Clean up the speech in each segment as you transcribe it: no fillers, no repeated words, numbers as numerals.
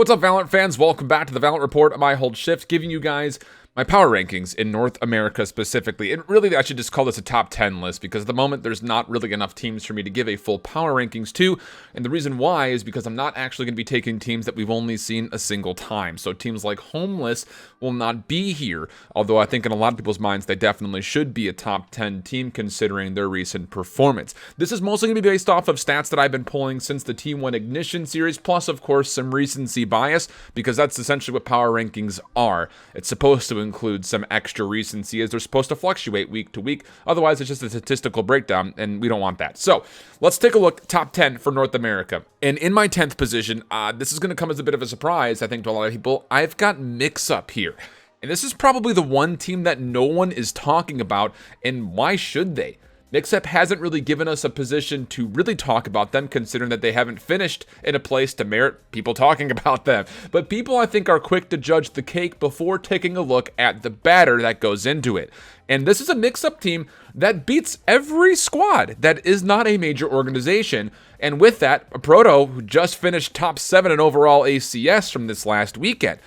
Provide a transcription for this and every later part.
What's up, Valorant fans? Welcome back to the Valorant Report. I'm IHOLDSHIFT, giving you guys my power rankings in North America specifically. And really, I should just call this a top 10 list because at the moment, there's not really enough teams for me to give a full power rankings to. And the reason why is because I'm not actually going to be taking teams that we've only seen a single time. So teams like Homeless will not be here. Although I think in a lot of people's minds, they definitely should be a top 10 team considering their recent performance. This is mostly going to be based off of stats that I've been pulling since the T1 Ignition series, plus of course some recency bias, because that's essentially what power rankings are. It's supposed to include some extra recency as they're supposed to fluctuate week to week. Otherwise, it's just a statistical breakdown, and we don't want that. So let's take a look. Top 10 for North America. And in my 10th position, this is going to come as a bit of a surprise, I think, to a lot of people. I've got MixUp here. And this is probably the one team that no one is talking about, and why should they? MixUp hasn't really given us a position to really talk about them, considering that they haven't finished in a place to merit people talking about them. But people, I think, are quick to judge the cake before taking a look at the batter that goes into it. And this is a MixUp team that beats every squad that is not a major organization. And with that, a Proto who just finished top 7 in overall ACS from this last weekend.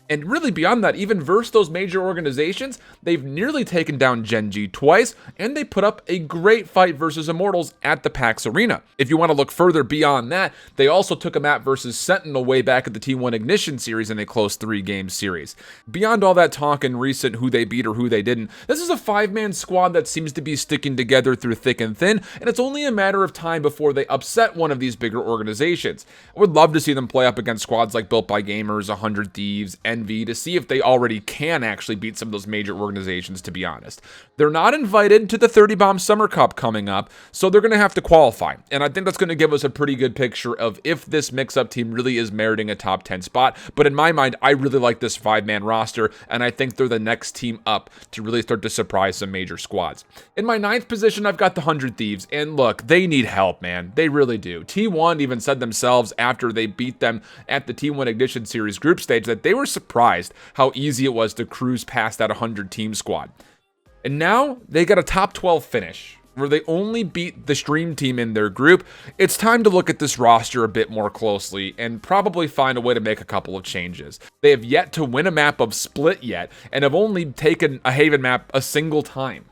And really beyond that, even versus those major organizations, they've nearly taken down GenG twice, and they put up a great fight versus Immortals at the PAX Arena. If you want to look further beyond that, they also took a map versus Sentinel way back at the T1 Ignition series in a close 3-game series. Beyond all that talk and recent who they beat or who they didn't, this is a 5-man squad that seems to be sticking together through thick and thin, and it's only a matter of time before they upset one of these bigger organizations. I would love to see them play up against squads like Built by Gamers, 100 Thieves, Envy, to see if they already can actually beat some of those major organizations, to be honest. They're not invited to the 30 Bomb Summer Cup coming up, so they're going to have to qualify. And I think that's going to give us a pretty good picture of if this mix-up team really is meriting a top 10 spot. But in my mind, I really like this 5-man roster, and I think they're the next team up to really start to surprise some major squads. In my 9th position, I've got the 100 Thieves, and look, they need help, man. They really do. T1 even said themselves after they beat them at the T1 Ignition Series group stage that they were surprised how easy it was to cruise past that 100 team squad. And now they got a top 12 finish where they only beat the stream team in their group. It's time to look at this roster a bit more closely and probably find a way to make a couple of changes. They have yet to win a map of Split yet and have only taken a Haven map a single time.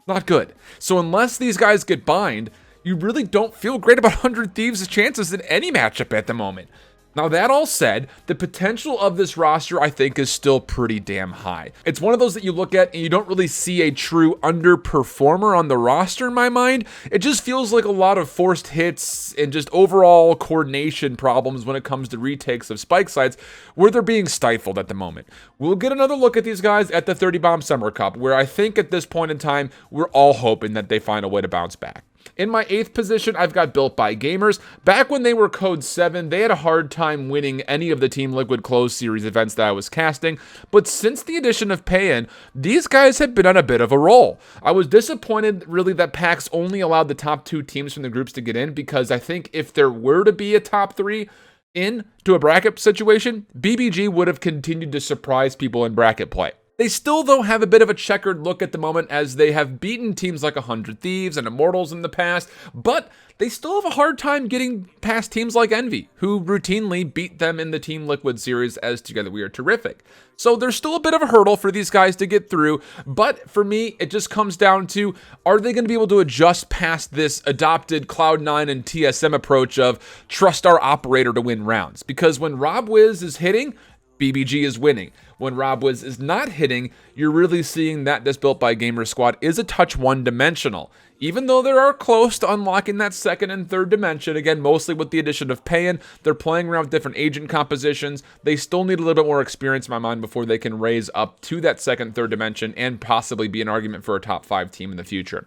Not good. So unless these guys get bind, you really don't feel great about 100 Thieves' chances in any matchup at the moment. Now, that all said, the potential of this roster, I think, is still pretty damn high. It's one of those that you look at and you don't really see a true underperformer on the roster in my mind. It just feels like a lot of forced hits and just overall coordination problems when it comes to retakes of spike sites where they're being stifled at the moment. We'll get another look at these guys at the 30 Bomb Summer Cup, where I think at this point in time, we're all hoping that they find a way to bounce back. In my 8th position, I've got Built by Gamers. Back when they were Code 7, they had a hard time winning any of the Team Liquid Closed Series events that I was casting, but since the addition of Pay-In, these guys have been on a bit of a roll. I was disappointed, really, that PAX only allowed the top 2 teams from the groups to get in, because I think if there were to be a top 3 into a bracket situation, BBG would have continued to surprise people in bracket play. They still, though, have a bit of a checkered look at the moment as they have beaten teams like 100 Thieves and Immortals in the past, but they still have a hard time getting past teams like Envy, who routinely beat them in the Team Liquid series as Together We Are Terrific. So there's still a bit of a hurdle for these guys to get through, but for me, it just comes down to, are they going to be able to adjust past this adopted Cloud9 and TSM approach of trust our operator to win rounds? Because when Rob Wiz is hitting, BBG is winning. When Rob Wiz is not hitting, you're really seeing that this Built by Gamers squad is a touch one-dimensional. Even though they are close to unlocking that second and third dimension, again, mostly with the addition of Pay-In, they're playing around with different agent compositions. They still need a little bit more experience in my mind before they can raise up to that second, third dimension and possibly be an argument for a top 5 team in the future.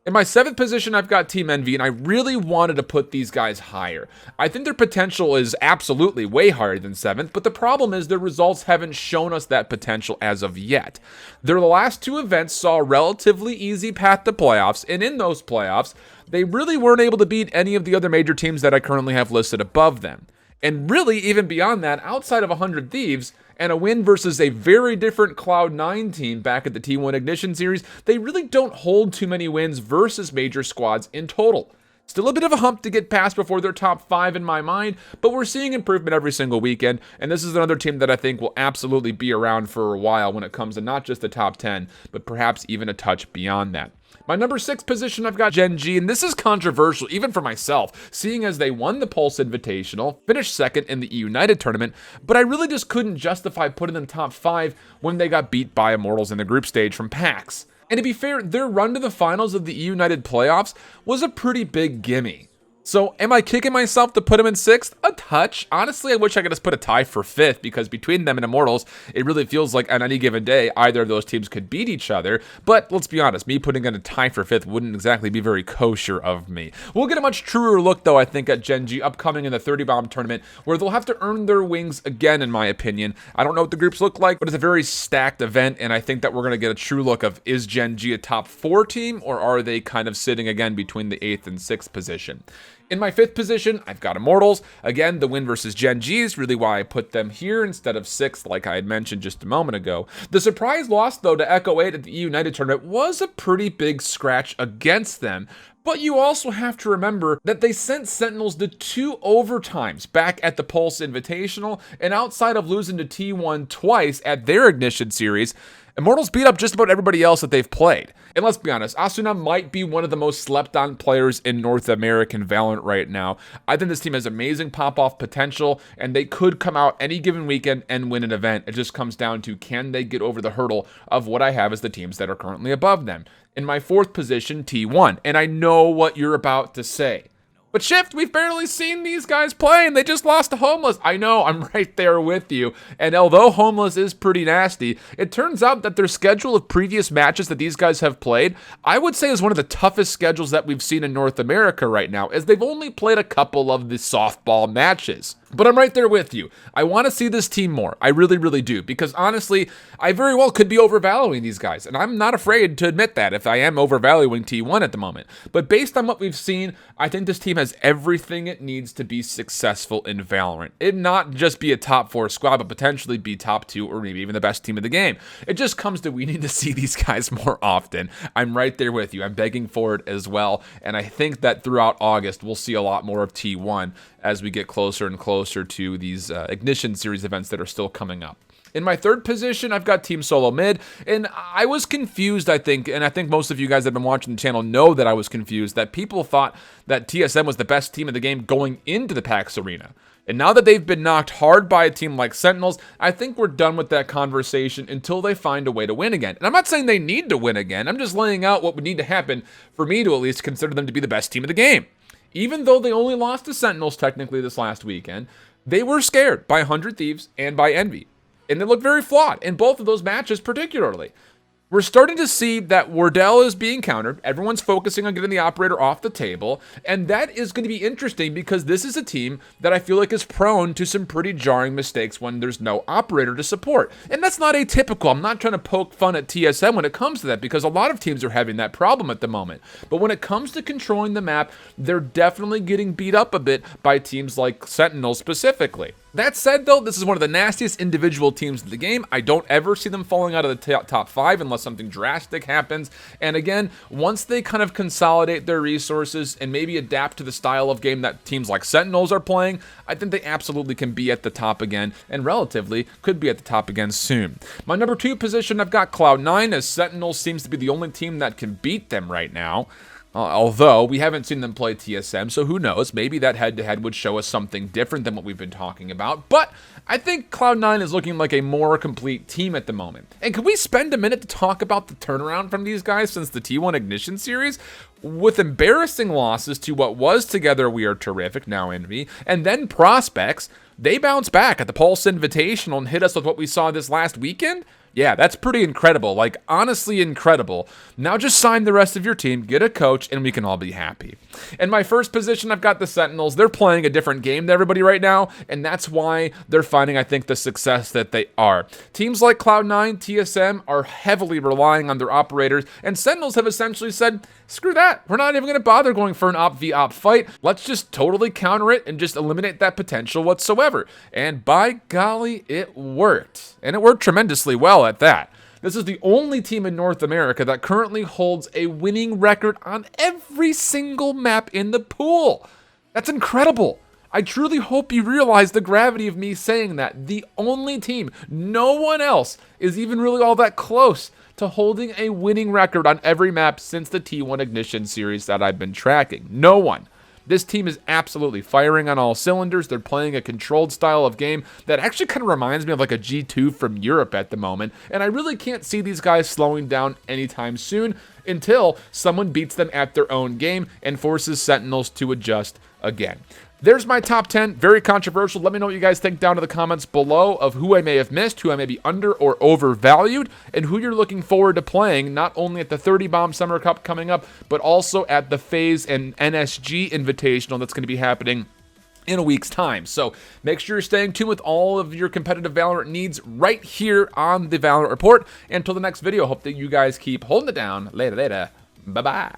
In my 7th position, I've got Team Envy, and I really wanted to put these guys higher. I think their potential is absolutely way higher than 7th, but the problem is their results haven't shown us that potential as of yet. Their last 2 events saw a relatively easy path to playoffs, and in those playoffs, they really weren't able to beat any of the other major teams that I currently have listed above them. And really, even beyond that, outside of 100 Thieves, and a win versus a very different Cloud9 team back at the T1 Ignition series, they really don't hold too many wins versus major squads in total. Still a bit of a hump to get past before they're top 5 in my mind, but we're seeing improvement every single weekend, and this is another team that I think will absolutely be around for a while when it comes to not just the top 10, but perhaps even a touch beyond that. My number 6 position, I've got GenG, and this is controversial even for myself, seeing as they won the Pulse Invitational, finished second in the United tournament, but I really just couldn't justify putting them top 5 when they got beat by Immortals in the group stage from PAX. And to be fair, their run to the finals of the United playoffs was a pretty big gimme. So am I kicking myself to put them in 6th? A touch. Honestly, I wish I could just put a tie for 5th, because between them and Immortals, it really feels like on any given day, either of those teams could beat each other. But let's be honest, me putting in a tie for 5th wouldn't exactly be very kosher of me. We'll get a much truer look, though, I think, at GenG upcoming in the 30-bomb tournament, where they'll have to earn their wings again, in my opinion. I don't know what the groups look like, but it's a very stacked event, and I think that we're going to get a true look of, is GenG a top 4 team, or are they kind of sitting again between the 8th and 6th position? In my 5th position, I've got Immortals. Again, the win versus GenG is really why I put them here instead of 6th, like I had mentioned just a moment ago. The surprise loss, though, to Echo 8 at the United tournament was a pretty big scratch against them. But you also have to remember that they sent Sentinels to 2 overtimes back at the Pulse Invitational, and outside of losing to T1 twice at their Ignition series, Immortals beat up just about everybody else that they've played. And let's be honest, Asuna might be one of the most slept-on players in North American Valorant right now. I think this team has amazing pop-off potential, and they could come out any given weekend and win an event. It just comes down to, can they get over the hurdle of what I have as the teams that are currently above them. In my 4th position, T1, and I know what you're about to say. But Shift, we've barely seen these guys play, and they just lost to Homeless. I know, I'm right there with you. And although Homeless is pretty nasty, it turns out that their schedule of previous matches that these guys have played, I would say is one of the toughest schedules that we've seen in North America right now, as they've only played a couple of the softball matches. But I'm right there with you. I want to see this team more. I really, really do. Because honestly, I very well could be overvaluing these guys. And I'm not afraid to admit that if I am overvaluing T1 at the moment. But based on what we've seen, I think this team has everything it needs to be successful in Valorant. It not just be a top 4 squad, but potentially be top 2 or maybe even the best team of the game. It just comes to, we need to see these guys more often. I'm right there with you. I'm begging for it as well. And I think that throughout August, we'll see a lot more of T1 as we get closer and closer to these Ignition series events that are still coming up. In my 3rd position, I've got Team SoloMid, and I was confused, I think, and I think most of you guys that have been watching the channel know that I was confused, that people thought that TSM was the best team in the game going into the PAX Arena. And now that they've been knocked hard by a team like Sentinels, I think we're done with that conversation until they find a way to win again. And I'm not saying they need to win again, I'm just laying out what would need to happen for me to at least consider them to be the best team of the game. Even though they only lost to Sentinels technically this last weekend, they were scared by 100 Thieves and by Envy. And they looked very flawed in both of those matches particularly. We're starting to see that Wardell is being countered. Everyone's focusing on getting the operator off the table. And that is going to be interesting because this is a team that I feel like is prone to some pretty jarring mistakes when there's no operator to support. And that's not atypical. I'm not trying to poke fun at TSM when it comes to that, because a lot of teams are having that problem at the moment. But when it comes to controlling the map, they're definitely getting beat up a bit by teams like Sentinels specifically. That said, though, this is one of the nastiest individual teams in the game. I don't ever see them falling out of the top 5 unless something drastic happens. And again, once they kind of consolidate their resources and maybe adapt to the style of game that teams like Sentinels are playing, I think they absolutely can be at the top again, and relatively could be at the top again soon. My number 2 position, I've got Cloud9, as Sentinels seems to be the only team that can beat them right now. Although we haven't seen them play TSM, so who knows, maybe that head-to-head would show us something different than what we've been talking about. But I think Cloud9 is looking like a more complete team at the moment. And could we spend a minute to talk about the turnaround from these guys since the T1 Ignition series? With embarrassing losses to what was Together We Are Terrific, now Envy, and then Prospects, they bounced back at the Pulse Invitational and hit us with what we saw this last weekend. Yeah, that's pretty incredible, like honestly incredible. Now just sign the rest of your team, get a coach, and we can all be happy. In my 1st position, I've got the Sentinels. They're playing a different game than everybody right now, and that's why they're finding, I think, the success that they are. Teams like Cloud9, TSM are heavily relying on their operators, and Sentinels have essentially said, screw that, we're not even going to bother going for an op-v-op fight. Let's just totally counter it and just eliminate that potential whatsoever. And by golly, it worked. And it worked tremendously well at that. This is the only team in North America that currently holds a winning record on every single map in the pool. That's incredible. I truly hope you realize the gravity of me saying that. The only team, no one else is even really all that close to holding a winning record on every map since the T1 Ignition series that I've been tracking. No one. This team is absolutely firing on all cylinders. They're playing a controlled style of game that actually kind of reminds me of like a G2 from Europe at the moment. And I really can't see these guys slowing down anytime soon until someone beats them at their own game and forces Sentinels to adjust again. There's my top 10, very controversial. Let me know what you guys think down in the comments below of who I may have missed, who I may be under or overvalued, and who you're looking forward to playing, not only at the 30 Bomb Summer Cup coming up, but also at the FaZe and NSG Invitational that's going to be happening in a week's time. So make sure you're staying tuned with all of your competitive Valorant needs right here on the Valorant Report. Until the next video, hope that you guys keep holding it down. Later. Bye-bye.